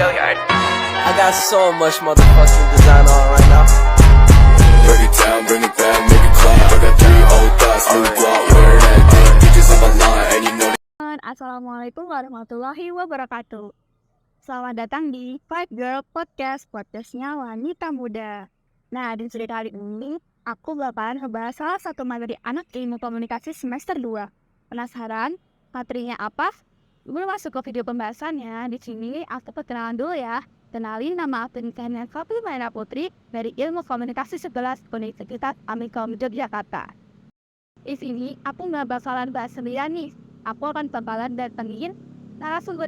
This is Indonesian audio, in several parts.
I got so much motherfucking design on right now. Break it down, bring it back, make it clap. I got 3 old thoughts, new block, where that day. Bitches on my line, and you know. Assalamualaikum warahmatullahi wabarakatuh. Selamat datang di Five Girl Podcast, podcastnya wanita muda. Nah, di episode kali ini, aku bakalan ngebahas salah satu materi anak ilmu komunikasi semester 2. Penasaran? Materinya apa? Sebelum masuk ke video pembahasannya, di sini aku perkenalan dulu ya. Kenalin, nama aku Nikaina Fatimah Putri dari Ilmu Komunikasi 11 Universitas Amikom Yogyakarta. Di sini aku nggak bakalan bahas sendirian nih. Aku akan bakalan datengin narasumber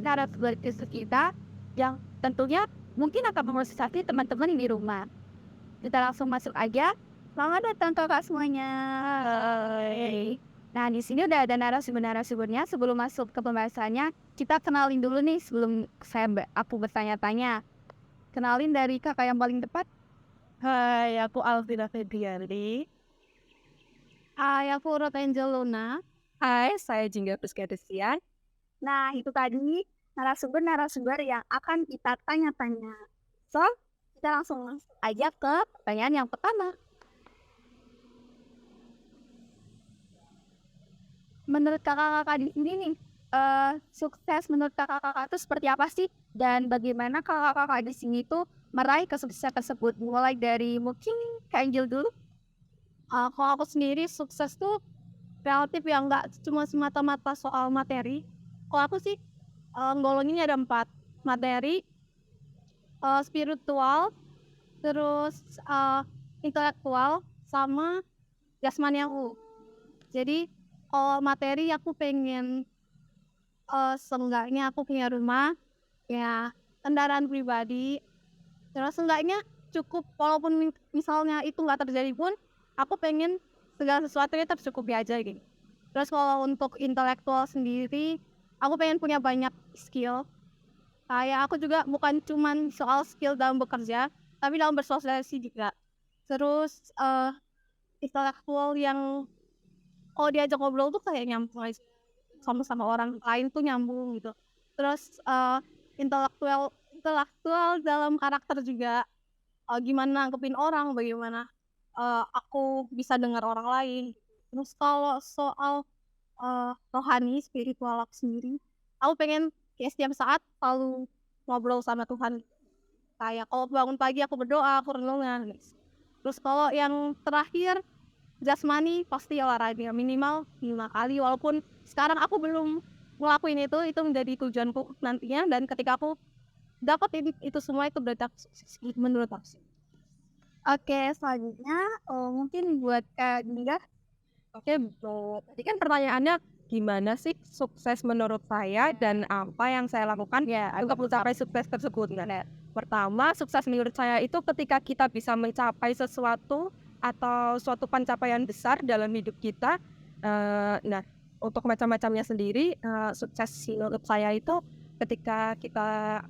diskusi kita yang tentunya mungkin akan memotivasi teman-teman di rumah. Kita langsung masuk aja. Selamat datang kakak semuanya. Hai. Nah, di sini udah ada narasumbernya. Sebelum masuk ke pembahasannya, kita kenalin dulu nih sebelum aku bertanya-tanya. Kenalin dari kakak yang paling depan. Hai, aku Alvina Febriani. Hai, aku Rot Angel Luna. Hai, saya Jingga Puskadesian. Nah, itu tadi narasumber yang akan kita tanya-tanya. So, kita langsung aja ke pertanyaan yang pertama. Menurut kakak-kakak di sini nih, sukses menurut kakak-kakak itu seperti apa sih? Dan bagaimana kakak-kakak di sini tuh meraih kesuksesan tersebut? Mulai dari mungkin Kak Angel dulu. Kalau aku sendiri sukses tuh relatif yang nggak cuma semata-mata soal materi. Kalau aku sih golonginnya ada 4. Materi, spiritual, terus intelektual, sama jasmani aku. Jadi kalau materi aku pengen seenggaknya aku punya rumah, ya kendaraan pribadi, terus seenggaknya cukup, walaupun misalnya itu nggak terjadi pun, aku pengen segala sesuatunya tercukupi aja gitu. Terus kalau untuk intelektual sendiri, aku pengen punya banyak skill. Kayak aku juga bukan cuman soal skill dalam bekerja, tapi dalam bersosialisasi juga. Terus intelektual yang kalau diajak ngobrol tuh kayak nyambung sama orang lain tuh nyambung gitu. Terus intelektual dalam karakter juga, gimana nanggepin orang, bagaimana aku bisa dengar orang lain. Terus kalau soal rohani, spiritual aku sendiri, aku pengen kayak setiap saat selalu ngobrol sama Tuhan. Kayak kalau bangun pagi aku berdoa, aku renungan. Terus kalau yang terakhir jasmani, pasti olahraga minimal 5 kali, walaupun sekarang aku belum ngelakuin itu menjadi tujuanku nantinya, dan ketika aku dapat itu semua itu berarti menurut aku. Oke, selanjutnya mungkin buat Kak Dinda. Oke, tadi kan pertanyaannya gimana sih sukses menurut saya dan apa yang saya lakukan untuk mencapai sukses tersebut. Nah, pertama, sukses menurut saya itu ketika kita bisa mencapai sesuatu atau suatu pencapaian besar dalam hidup kita. Nah, untuk macam-macamnya sendiri, sukses menurut saya itu ketika kita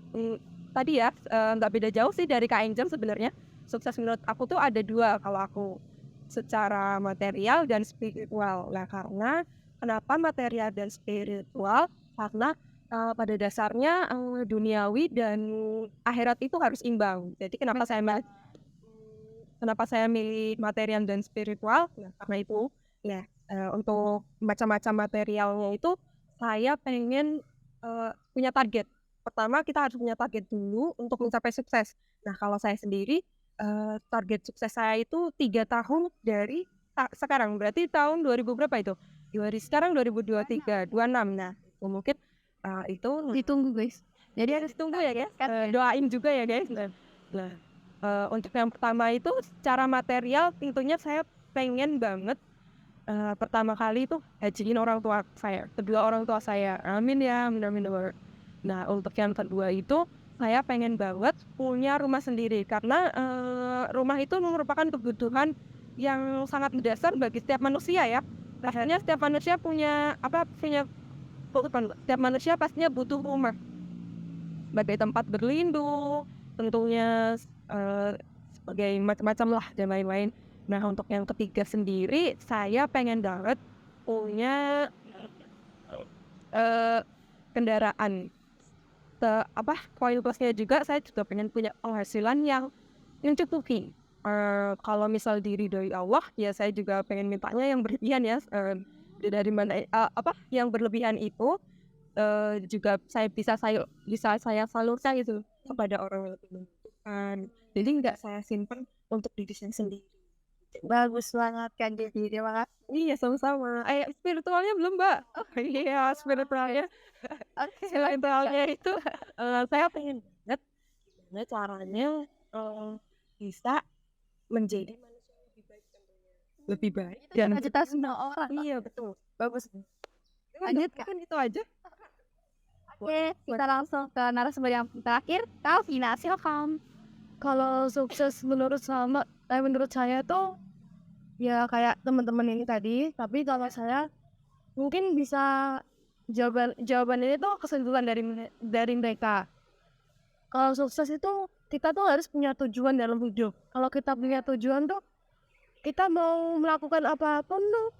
tadi ya nggak beda jauh sih dari Kak Angel sebenarnya. Sukses menurut aku tuh ada 2 kalau aku, secara material dan spiritual. Nah, karena kenapa material dan spiritual? Karena pada dasarnya duniawi dan akhirat itu harus imbang. Jadi kenapa saya milih material dan spiritual? Nah, karena itu. Nah, untuk macam-macam materialnya itu saya pengen punya target. Pertama, kita harus punya target dulu untuk mencapai sukses. Nah, kalau saya sendiri, target sukses saya itu 3 tahun dari sekarang. Berarti tahun 2000 berapa itu? Sekarang 2023, 26. Nah, mungkin itu Ditunggu guys. jadi harus tunggu ya guys. Doain juga ya guys. Nah, untuk yang pertama itu secara material tentunya saya pengen banget pertama kali itu hajiin orang tua saya, kedua orang tua saya. Amin ya, amin. Nah, untuk yang kedua itu saya pengen banget punya rumah sendiri, karena rumah itu merupakan kebutuhan yang sangat mendasar bagi setiap manusia ya. Rasanya setiap manusia setiap manusia pastinya butuh rumah sebagai tempat berlindung, tentunya sebagai macam-macam lah dan lain-lain. Nah, untuk yang ketiga sendiri, saya pengen banget punya kendaraan. poin plusnya juga saya juga pengen punya penghasilan yang cukupi. Kalau misal diridhoi Allah ya saya juga pengen mintanya yang berlebihan ya, dari mana yang berlebihan itu juga bisa saya salurkan gitu kepada orang yang lebih membutuhkan. Jadi nggak saya simpan untuk diri saya sendiri. Bagus banget kan jadi terima kasih. Iya sama-sama. Spiritualnya belum Mbak. Oh iya spiritualnya. Spiritualnya itu saya pengen banget gimana caranya bisa menjadi manusia lebih baik dan Cita semua orang. iya betul. Bagus. Lanjut kan itu aja. Oke, kita langsung ke narasumber yang terakhir. Kalvina, silakan. Kalau sukses menurut saya tuh ya kayak teman-teman ini tadi, tapi kalau saya mungkin bisa jawaban ini tuh kesimpulan dari mereka. Kalau sukses itu kita tuh harus punya tujuan dalam hidup. Kalau kita punya tujuan tuh kita mau melakukan apapun tuh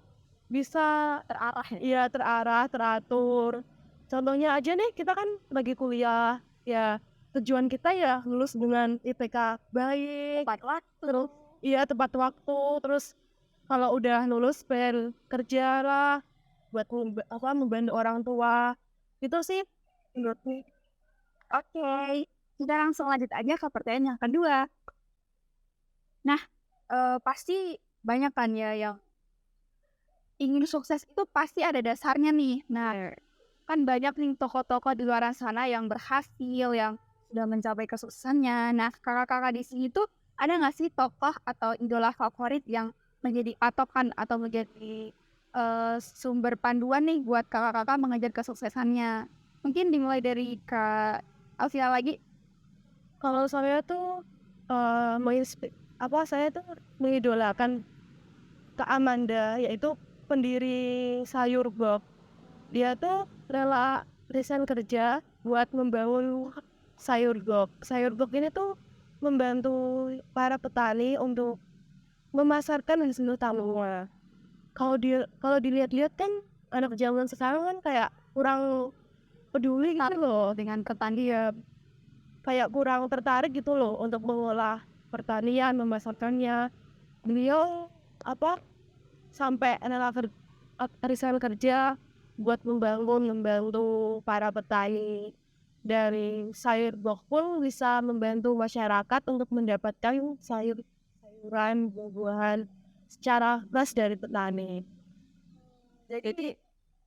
bisa terarah, teratur. Contohnya aja nih, kita kan lagi kuliah, ya tujuan kita ya lulus dengan IPK baik, tepat waktu, terus kalau udah lulus pengen kerja lah, buat membantu orang tua, itu sih menurutku. Oke, kita langsung lanjut aja ke pertanyaan yang kedua. Nah, pasti banyak kan ya yang ingin sukses itu pasti ada dasarnya nih. Nah, kan banyak nih tokoh-tokoh di luar sana yang berhasil, yang sudah mencapai kesuksesannya. Nah, kakak-kakak di sini tuh ada nggak sih tokoh atau idola favorit yang menjadi patokan atau menjadi sumber panduan nih buat kakak-kakak mengejar kesuksesannya? Mungkin dimulai dari Kak Alvia lagi. Kalau saya tuh saya tuh mengidolakan Kak Amanda, yaitu pendiri Sayur Box. Dia tuh rela resign kerja buat membangun Sayur Box. Sayur Box ini tuh membantu para petani untuk memasarkan hasil tambangnya. Kalau dilihat-lihat kan anak zaman sekarang kan kayak kurang peduli gitu loh dengan pertanian, kayak kurang tertarik gitu loh untuk mengolah pertanian, memasarkannya. Beliau sampai resign kerja buat membantu para petani. Dari Sayur Box pun bisa membantu masyarakat untuk mendapatkan sayuran, buah-buahan secara bebas dari petani. Jadi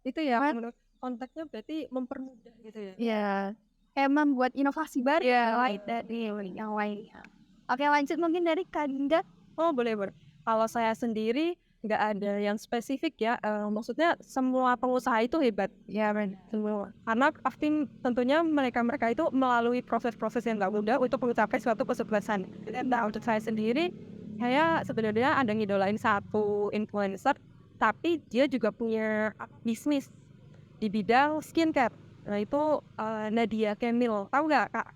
itu ya menurut konteksnya berarti mempermudah gitu ya. Iya. Kayak membuat inovasi baru lain dari yang lainnya. Oke, lanjut mungkin dari Kak Dinda. Oh boleh. Kalau saya sendiri nggak ada yang spesifik ya, maksudnya semua pengusaha itu hebat ya semua, karena pasti tentunya mereka itu melalui proses-proses yang nggak mudah untuk mencapai suatu kesuksesan. Nah untuk saya sendiri, saya sebenarnya ada ngidolain satu influencer, tapi dia juga punya bisnis di bidang skincare. Nah itu Nadia Kamil, tahu nggak Kak?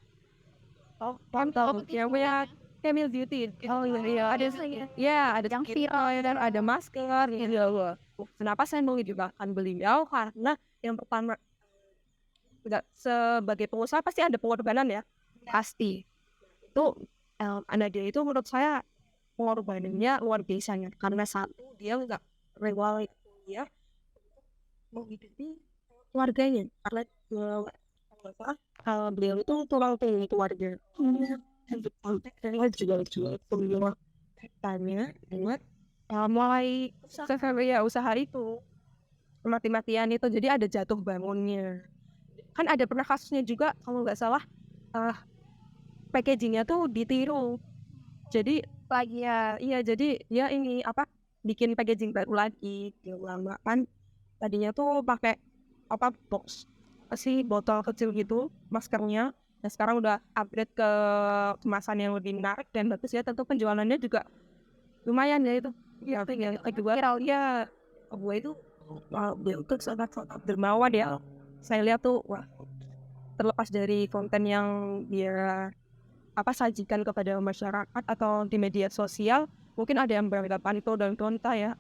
Tahu yang punya Kamil Beauty. Oh iya, ada yang viral dan ada masker gitu loh. Kenapa saya mau ngidolakan beliau? Karena yang pertama, sebagai pengusaha pasti ada pengorbanan ya, pasti. Itu Nadia itu menurut saya pengorbanannya luar biasa ya. Karena satu, dia nggak rela dia menghidupi keluarganya, karena beliau itu tulang punggung keluarga. Juga tanya buat mulai usaha itu mati-matian itu, jadi ada jatuh bangunnya. Kan ada pernah kasusnya juga kalau nggak salah, packagingnya tuh ditiru. Jadi jadi dia ini bikin packaging baru lagi. Dia lama kan tadinya tuh pakai box botol kecil gitu maskernya. Nah sekarang udah upgrade ke kemasan yang lebih menarik dan bagus ya, tentu penjualannya juga lumayan ya itu. Ya kedua ya gue itu itu sangat dermawan ya. Saya lihat tuh terlepas dari konten yang dia sajikan kepada masyarakat atau di media sosial, mungkin ada yang beranggapan itu dan kontra ya,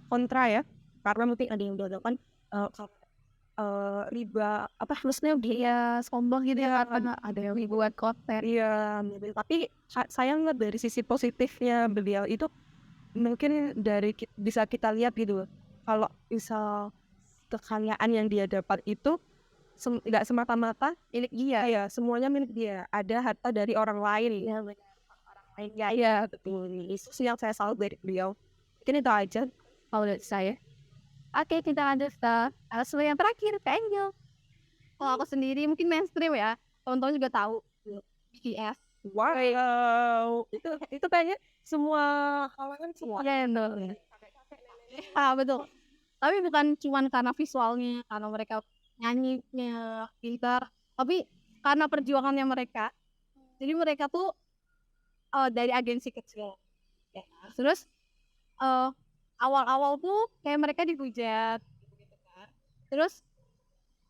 karena mungkin ada yang beranggapan kalau dia itu terlalu berlebihan. Tapi saya sendiri, saya pribadi, saya lihat dia itu sangat dermawan ya. Saya lihat tuh terlepas dari konten yang dia apa sajikan kepada masyarakat atau di media sosial, mungkin ada yang beranggapan itu dan kontra ya, karena mungkin ada yang beranggapan itu dan kontra ya, karena mungkin ada yang beranggapan riba apa maksudnya dia sombong gitu ya karena ada yang buat konten. Iya, tapi saya ngeliat dari sisi positifnya beliau itu mungkin bisa kita lihat gitu. Kalau misal kekayaan yang dia dapat itu nggak semata-mata milik dia ya, semuanya milik dia. Ada harta dari orang lain. Ya benar. Orang lain ya betul. Itu sih yang saya salut dari beliau. Mungkin itu aja Kalau dari saya. Oke, kita lanjut ke langsung yang terakhir, Kak Angel. Kalau aku sendiri mungkin mainstream ya. Teman-teman juga tahu BTS. Wow, itu kayaknya semua kalangan semua. Ya, betul. Betul. Tapi bukan cuma karena visualnya, karena mereka nyanyinya pintar, tapi karena perjuangannya mereka. Jadi mereka tuh dari agensi kecil. Ya. Terus awal-awal tuh kayak mereka dihujat gitu kan. Terus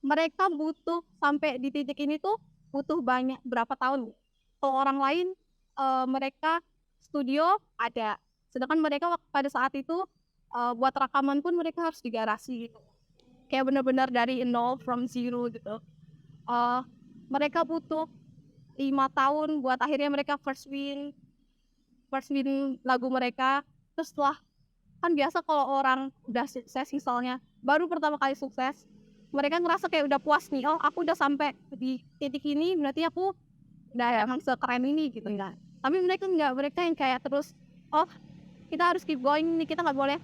mereka butuh sampai di titik ini tuh butuh banyak berapa tahun. Kalau orang lain mereka studio ada, sedangkan mereka pada saat itu buat rekaman pun mereka harus di garasi gitu. Kayak benar-benar dari nol, from zero gitu. Mereka butuh 5 tahun buat akhirnya mereka first win lagu mereka. Terus setelah kan biasa kalau orang udah sukses misalnya baru pertama kali sukses, mereka ngerasa kayak udah puas nih, oh aku udah sampai di titik ini berarti aku udah emang sekeren ini gitu enggak. Tapi mereka enggak, mereka yang kayak terus oh kita harus keep going nih, kita nggak boleh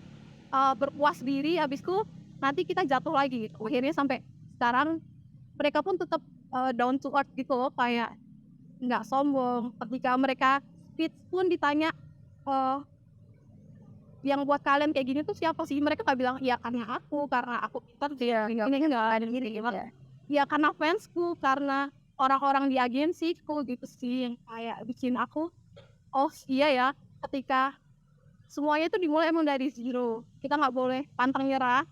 berpuas diri abisku nanti kita jatuh lagi gitu. Akhirnya sampai sekarang mereka pun tetap down to earth gitu loh, kayak nggak sombong. Ketika mereka speech pun ditanya yang buat kalian kayak gini tuh siapa sih, mereka nggak bilang ya karena aku pintar dia ini enggak ada gini ya karena fansku, karena orang-orang di agensiku gitu sih yang kayak bikin aku oh iya ya, ketika semuanya itu dimulai emang dari zero, kita nggak boleh pantang nyerah.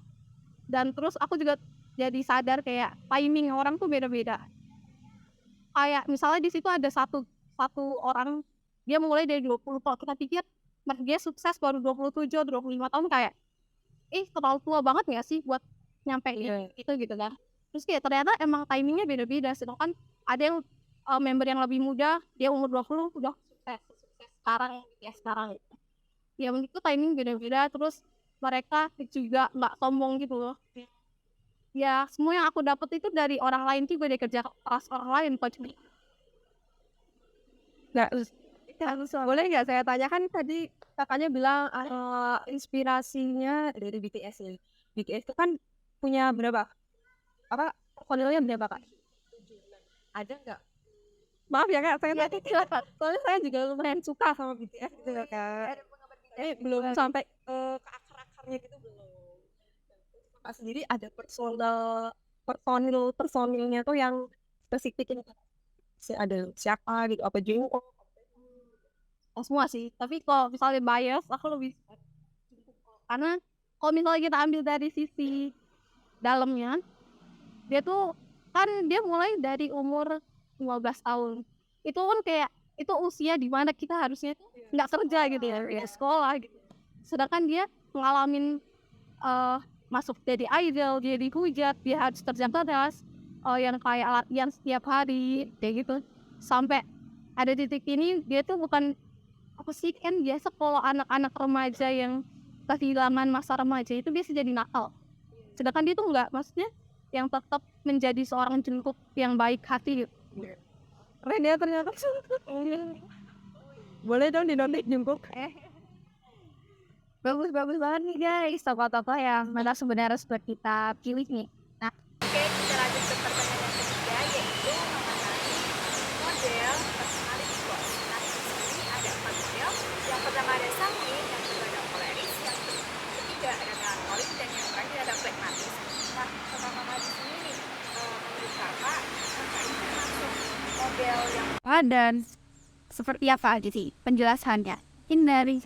Dan terus aku juga jadi sadar kayak timing orang tuh beda-beda. Kayak misalnya di situ ada satu orang dia mulai dari 20, kalau kita pikir dia sukses baru 27, 25 tahun kayak terlalu tua banget gak sih buat nyampe itu gitu kan. Terus kayak ternyata emang timingnya beda-beda. Sedangkan ada yang member yang lebih muda, dia umur 20 udah sukses sekarang gitu. Ya menurutku timing beda-beda. Terus mereka juga gak sombong gitu loh. Ya semua yang aku dapet itu dari orang lain juga, dari kerja keras orang lain kok cuma. Nah, boleh nggak saya tanyakan, tadi kakaknya bilang inspirasinya dari BTS ya. BTS itu kan punya berapa? Personilnya berapa kak? 7. Ada nggak? Maaf ya kak, saya soalnya saya juga lumayan suka sama BTS gitu ya kak. Belum sampai ke akar-akarnya gitu belum. Kak sendiri ada personilnya tuh yang spesifik ini. Ada siapa gitu, apa Jungkook? Semua sih, tapi kalau misalnya bias aku lebih karena kalau misalnya kita ambil dari sisi dalamnya, dia tuh kan dia mulai dari umur 15 tahun. Itu kan kayak itu usia di mana kita harusnya nggak kerja gitu ya sekolah gitu. Sedangkan dia ngalamin masuk jadi idol, dia dihujat, dia harus kerja keras, yang kayak latihan setiap hari kayak gitu. Sampai ada titik ini dia tuh bukan apa sih, kan biasa kalau anak-anak remaja yang kehilangan masa remaja itu biasa jadi nakal. Sedangkan dia tuh enggak, maksudnya yang tetap menjadi seorang Jungkook yang baik hati gitu. Keren ya ternyata. Boleh dong dinonton Jungkook. Bagus banget nih guys, tokoh-tokoh yang mana sebenarnya sudah kita pilih nih. Nah, oke, kita lanjut ke pertanyaan yang ketiga, yaitu mengenai model personality quote. Nah, di sini ada 4 model. Yang pertama ada Sangmin, yang kedua ada Polaris, yang ketiga ada Melancholy, dan yang terakhir ada Phlegmatic. Nah, pertama di sini nih, menurut kakak ini termasuk model yang dan seperti apa aja sih penjelasannya? Ini dari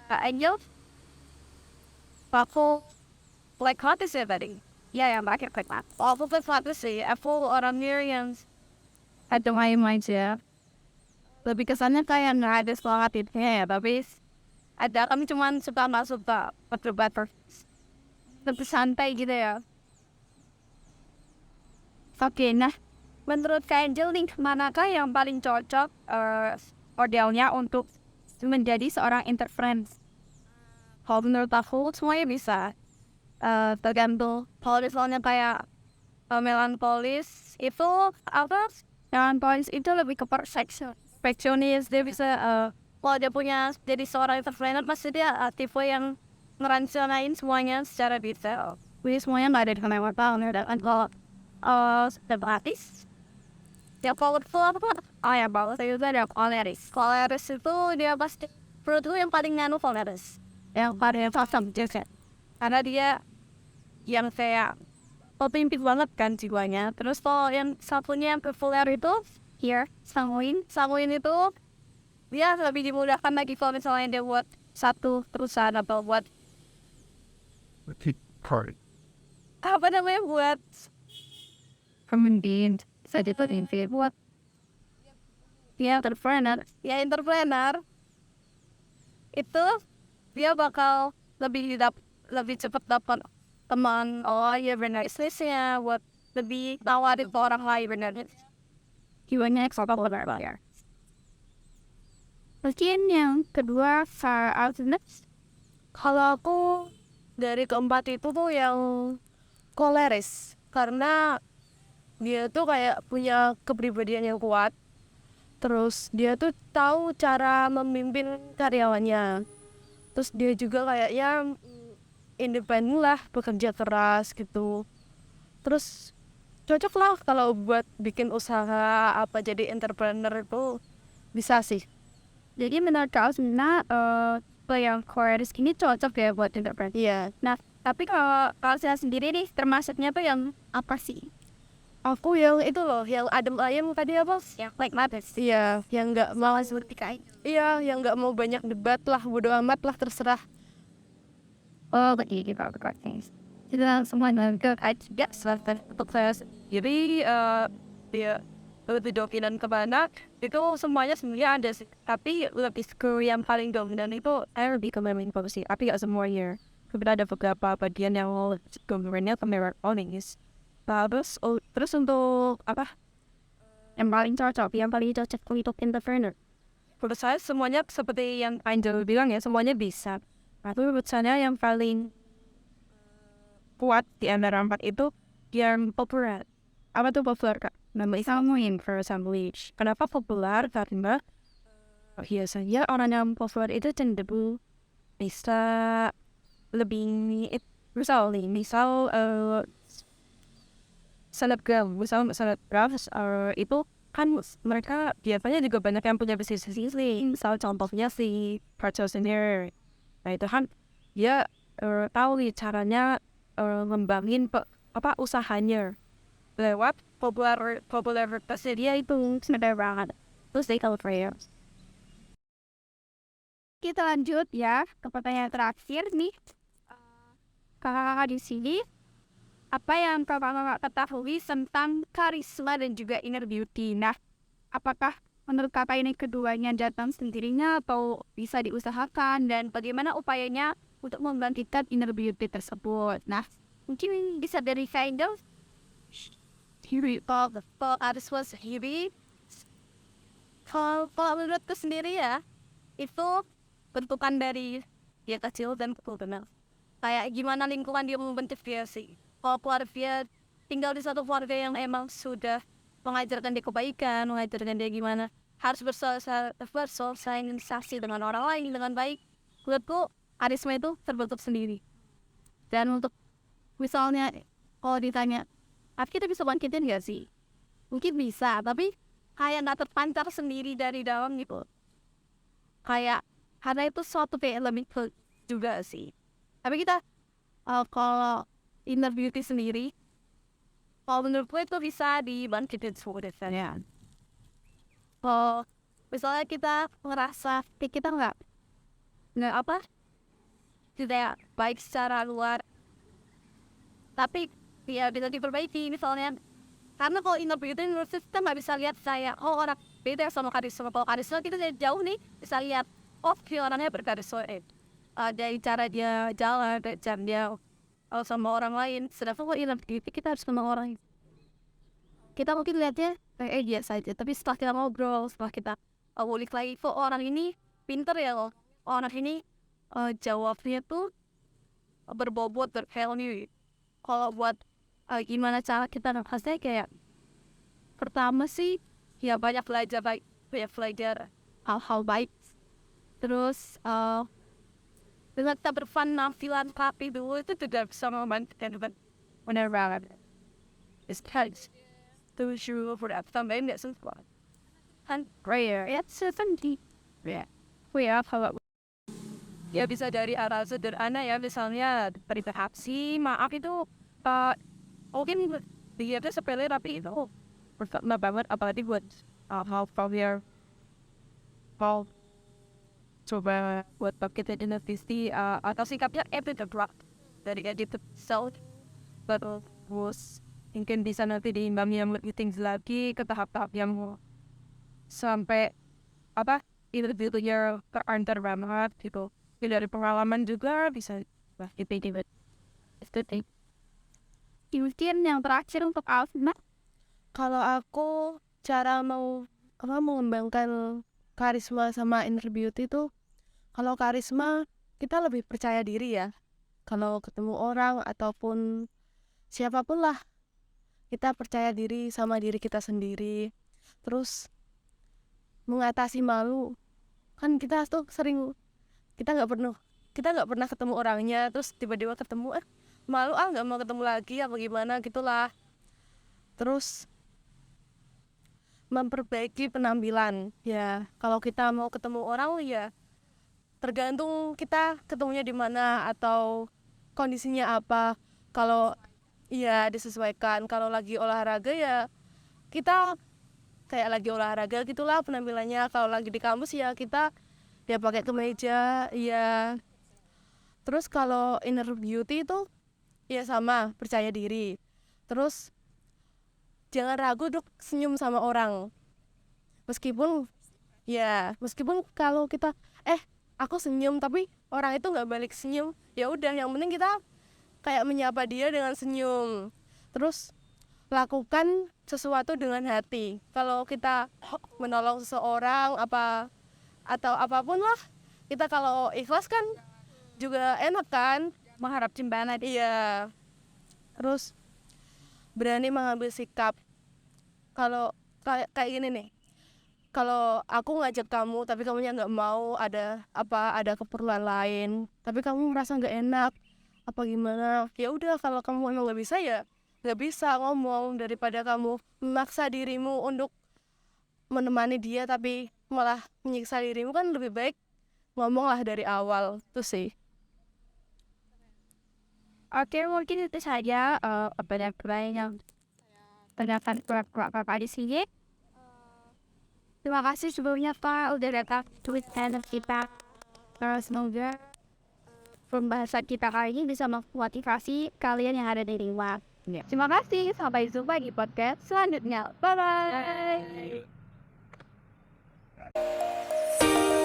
Kak Angel, aku Phlegmatic sih tadi. Ya, yang pakai Phlegmatic. Aku Phlegmatic sih, aku orangnya yang ada main aja. Lebih kesannya kayak nggak ada semangatnya ya, tapi ada, kami cuma suka nggak suka berdebat lebih santai gitu ya. Oke, nah menurut Kak Angel nih, manakah yang paling cocok modelnya untuk menjadi seorang interference? Kalau menurut aku semuanya bisa, tergantung. Kalau misalnya kayak melankolis itu apa? Melankolis itu lebih ke perfeksionis. Dia bisa kalau dia punya jadi seorang entrepreneur pasti dia tipe yang ngerancanain semuanya secara detail. Jadi semuanya nggak ada yang kelewatan. Dan kalau artis yang powerful apa? Oh ya, bagus itu ada koleris. Koleris itu dia pasti menurutku yang paling nganu koleris. Yang paling fashion juga. Karena dia yang kayak pemimpin banget kan jiwanya. Terus kalau yang satunya yang populer itu Sanguin itu dia lebih dimudahkan lagi kalau misalnya dia buat satu perusahaan atau buat apa namanya buat pemimpin saja pemimpin buat entrepreneur itu dia bakal lebih cepat dapat teman benar bisnisnya buat lebih tawarin ke orang lain benar jiwanya ekspor benar. Mungkin yang kedua kalau aku dari keempat itu tuh yang koleris karena dia tuh kayak punya kepribadian yang kuat, terus dia tuh tahu cara memimpin karyawannya, terus dia juga kayaknya independen lah, bekerja keras gitu, terus cocok lah kalau buat bikin usaha apa jadi entrepreneur itu bisa sih. Jadi menurut kau sebenarnya yang koleris ini cocok ya buat entrepreneur. Iya. Nah tapi kalau saya sendiri nih termasuknya tuh yang apa sih? Aku yang itu loh, yang adem ayem tadi apa? Yang like matters. Iya, yang nggak mau seperti kain. Iya, yang nggak mau banyak debat lah, bodo amat lah, terserah. Oh, begitu gitu. Kita semua juga juga selatan untuk saya sendiri. Dia lebih dominan kemana? Itu semuanya sebenarnya ada sih. Tapi lebih ke yang paling dominan itu saya lebih ke main policy. Tapi nggak semuanya. Kemudian ada beberapa bagian yang dominannya ke mirror ownings. Terus untuk apa? Yang paling cocok untuk entrepreneur. Menurut saya semuanya seperti yang Angel bilang ya, semuanya bisa. Tapi menurut saya yang paling kuat di antara empat itu yang populer. Apa tuh populer kak? Namanya Sanguin for sandwich. Kenapa populer? Karena biasanya orang yang populer itu cenderung bisa lebih misal selebgram itu kan mereka biasanya juga banyak yang punya bisnis sendiri. Misal contohnya si Parto sendiri. Nah itu kan dia tahu nih caranya ngembangin usahanya lewat popularitasnya dia itu sebenarnya banget. Terus dia kalau prayers. Kita lanjut ya ke pertanyaan terakhir nih. Kakak-kakak di sini, apa yang kakak-kakak ketahui tentang karisma dan juga inner beauty? Nah, apakah menurut kakak ini keduanya datang sendirinya atau bisa diusahakan? Dan bagaimana upayanya untuk membangkitkan inner beauty tersebut? Nah, mungkin bisa dari kind of kalau menurutku sendiri ya, itu bentukan dari dia kecil dan benar. Kayak gimana lingkungan dia membentuk dia sih. Kalau keluarga dia tinggal di satu keluarga yang emang sudah mengajarkan dia kebaikan, mengajarkan dia gimana harus bersosialisasi dengan orang lain dengan baik, menurutku karisma itu terbentuk sendiri. Dan untuk misalnya kalau ditanya, kita bisa bangkitin gak sih? Mungkin bisa, tapi kayak gak terpancar sendiri dari dalam gitu. Kayak karena itu suatu kayak lebih juga sih. Tapi kita kalau inner beauty sendiri, kalau menurutku itu bisa dibangkitin semuanya. Kalau misalnya kita ngerasa kita nggak tidak baik secara luar, tapi ya bisa diperbaiki misalnya. Karena kalau inner beauty menurut kita nggak bisa lihat saya orang beda sama karisma. Kalau karisma kita dari jauh nih bisa lihat orangnya berkarisma. Dari cara dia jalan, dari cara dia sama orang lain. Sedangkan kalau inner beauty kita harus sama orang. kita mungkin lihatnya biasa aja, tapi setelah kita ngobrol, setelah kita ngulik lagi, kok orang ini pinter ya loh, orang ini jawabnya tuh berbobot, bervalue. Kalau buat gimana cara kita nafasnya, kayak pertama sih ya banyak belajar hal-hal baik. Terus dengan kita berpenampilan rapi dulu itu tidak bisa membantu kan, benar banget. It's touch. To show for that tambahin nggak sempat. And prayer, it's seventy. Ya, prayer kalau ya bisa dari arah sederhana ya, misalnya terima kasih, maaf itu mungkin dia tuh sepele tapi itu pertama banget, apalagi buat hal prayer. Kalau coba buat kita identity atau sikapnya itu berat dari edit self, terus mungkin bisa nanti diimbangi yang lebih tinggi lagi ke tahap-tahap yang sampai interviewnya terantar banget gitu. Dari pengalaman juga bisa itu Mungkin yang terakhir untuk Alvina. Kalau aku cara mau mengembangkan karisma sama inner beauty itu, kalau karisma kita lebih percaya diri ya. Kalau ketemu orang ataupun siapapun lah, kita percaya diri sama diri kita sendiri. Terus mengatasi malu. Kan kita tuh sering, kita nggak pernah ketemu orangnya, terus tiba-tiba ketemu malu nggak mau ketemu lagi apa gimana gitulah. Terus memperbaiki penampilan ya. Kalau kita mau ketemu orang ya tergantung kita ketemunya di mana atau kondisinya apa. Kalau ya disesuaikan. Kalau lagi olahraga ya kita kayak lagi olahraga gitulah penampilannya. Kalau lagi di kampus ya kita pakai kemeja ya. Terus kalau inner beauty itu ya sama, percaya diri. Terus jangan ragu untuk senyum sama orang. Meskipun kalau kita aku senyum tapi orang itu nggak balik senyum, ya udah, yang penting kita kayak menyapa dia dengan senyum. Terus lakukan sesuatu dengan hati. Kalau kita menolong seseorang atau apapun lah, kita kalau ikhlas kan juga enak kan, Mengharap cimbalan. iya. Terus berani mengambil sikap. Kalau kayak gini nih, kalau aku ngajak kamu tapi kamunya nggak mau, ada keperluan lain, tapi kamu merasa nggak enak apa gimana, ya udah, kalau kamu emang nggak bisa ya nggak bisa ngomong, daripada kamu memaksa dirimu untuk menemani dia tapi malah menyiksa dirimu, kan lebih baik ngomonglah dari awal. Itu sih. Oke, mungkin itu saja pendapat yang terdapat Bapak di sini. Terima kasih sebelumnya Pak udah datang tweet channel kita. Semoga pembahasan kita kali ini bisa memotivasi kalian yang ada di luar. Terima kasih, sampai jumpa di podcast selanjutnya. Bye bye.